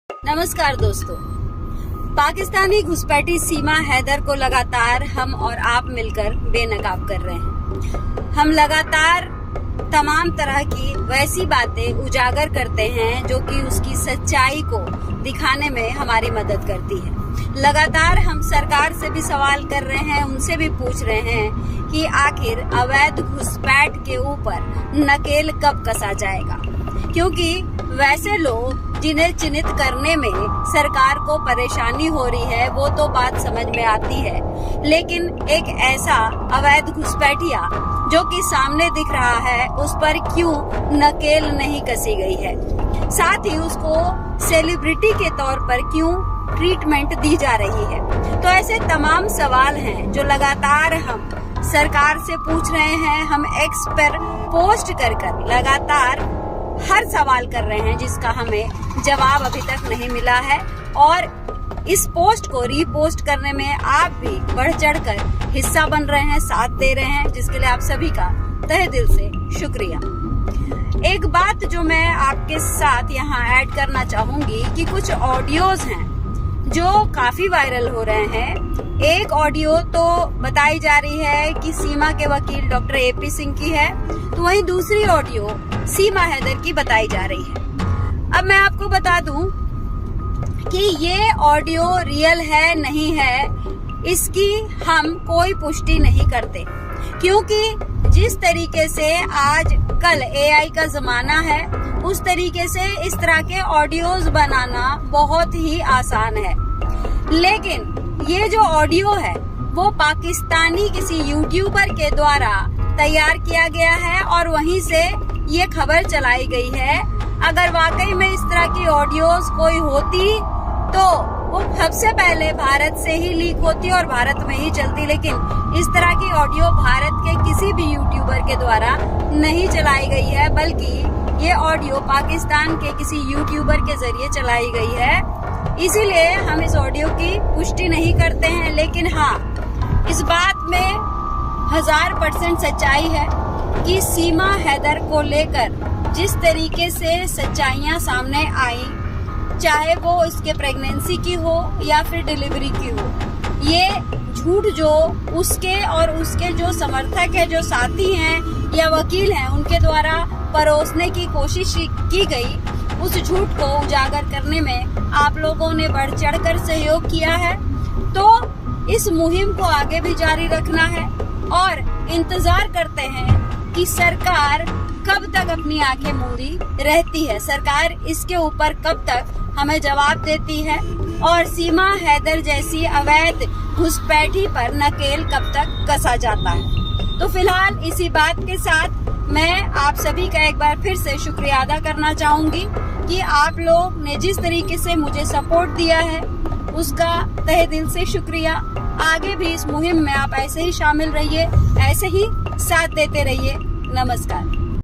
नमस्कार दोस्तों। पाकिस्तानी घुसपैठी सीमा हैदर को लगातार हम और आप मिलकर बेनकाब कर रहे हैं। हम लगातार तमाम तरह की वैसी बातें उजागर करते हैं जो कि उसकी सच्चाई को दिखाने में हमारी मदद करती है। लगातार हम सरकार से भी सवाल कर रहे हैं, उनसे भी पूछ रहे हैं कि आखिर अवैध घुसपैठ के ऊपर नकेल कब कसा जाएगा, क्योंकि वैसे लोग जिन्हें चिन्हित करने में सरकार को परेशानी हो रही है वो तो बात समझ में आती है, लेकिन एक ऐसा अवैध घुसपैठिया जो कि सामने दिख रहा है उस पर क्यों नकेल नहीं कसी गई है, साथ ही उसको सेलिब्रिटी के तौर पर क्यों ट्रीटमेंट दी जा रही है। तो ऐसे तमाम सवाल हैं जो लगातार हम सरकार से पूछ रहे हैं। हम एक्स पर पोस्ट कर लगातार हर सवाल कर रहे हैं जिसका हमें जवाब अभी तक नहीं मिला है, और इस पोस्ट को रीपोस्ट करने में आप भी बढ़ चढ़कर हिस्सा बन रहे हैं, साथ दे रहे हैं, जिसके लिए आप सभी का तहे दिल से शुक्रिया। एक बात जो मैं आपके साथ यहाँ ऐड करना चाहूंगी कि कुछ ऑडियोज हैं जो काफी वायरल हो रहे हैं। एक ऑडियो तो बताई जा रही है कि सीमा के वकील डॉक्टर AP सिंह की है, तो वहीं दूसरी ऑडियो सीमा हैदर की बताई जा रही है। अब मैं आपको बता दूं कि ये ऑडियो रियल है नहीं है, इसकी हम कोई पुष्टि नहीं करते, क्योंकि जिस तरीके से आज कल AI का जमाना है उस तरीके से इस तरह के ऑडियोज बनाना बहुत ही आसान है। लेकिन ये जो ऑडियो है वो पाकिस्तानी किसी यूट्यूबर के द्वारा तैयार किया गया है और वहीं से ये खबर चलाई गई है। अगर वाकई में इस तरह की ऑडियोज कोई होती तो वो सबसे पहले भारत से ही लीक होती और भारत में ही चलती, लेकिन इस तरह की ऑडियो भारत के किसी भी यूट्यूबर के द्वारा नहीं चलाई गई है, बल्कि ये ऑडियो पाकिस्तान के किसी यूट्यूबर के जरिए चलाई गई है। इसीलिए हम इस ऑडियो की पुष्टि नहीं करते हैं, लेकिन हाँ, इस बात में 1000% सच्चाई है कि सीमा हैदर को लेकर जिस तरीके से सच्चाइयां सामने आई, चाहे वो इसके प्रेगनेंसी की हो या फिर डिलीवरी की हो, ये झूठ जो उसके और उसके जो समर्थक है, जो साथी हैं या वकील हैं, उनके द्वारा परोसने की कोशिश की गई, उस झूठ को उजागर करने में आप लोगों ने बढ़ चढ़कर सहयोग किया है। तो इस मुहिम को आगे भी जारी रखना है और इंतजार करते हैं कि सरकार कब तक अपनी आंखें मूंदी रहती है, सरकार इसके ऊपर कब तक हमें जवाब देती है, और सीमा हैदर जैसी अवैध घुसपैठी पर नकेल कब तक कसा जाता है। तो फिलहाल इसी बात के साथ मैं आप सभी का एक बार फिर से शुक्रिया अदा करना चाहूंगी कि आप लोग ने जिस तरीके से मुझे सपोर्ट दिया है उसका तहे दिल से शुक्रिया। आगे भी इस मुहिम में आप ऐसे ही शामिल रहिए, ऐसे ही साथ देते रहिए। नमस्कार।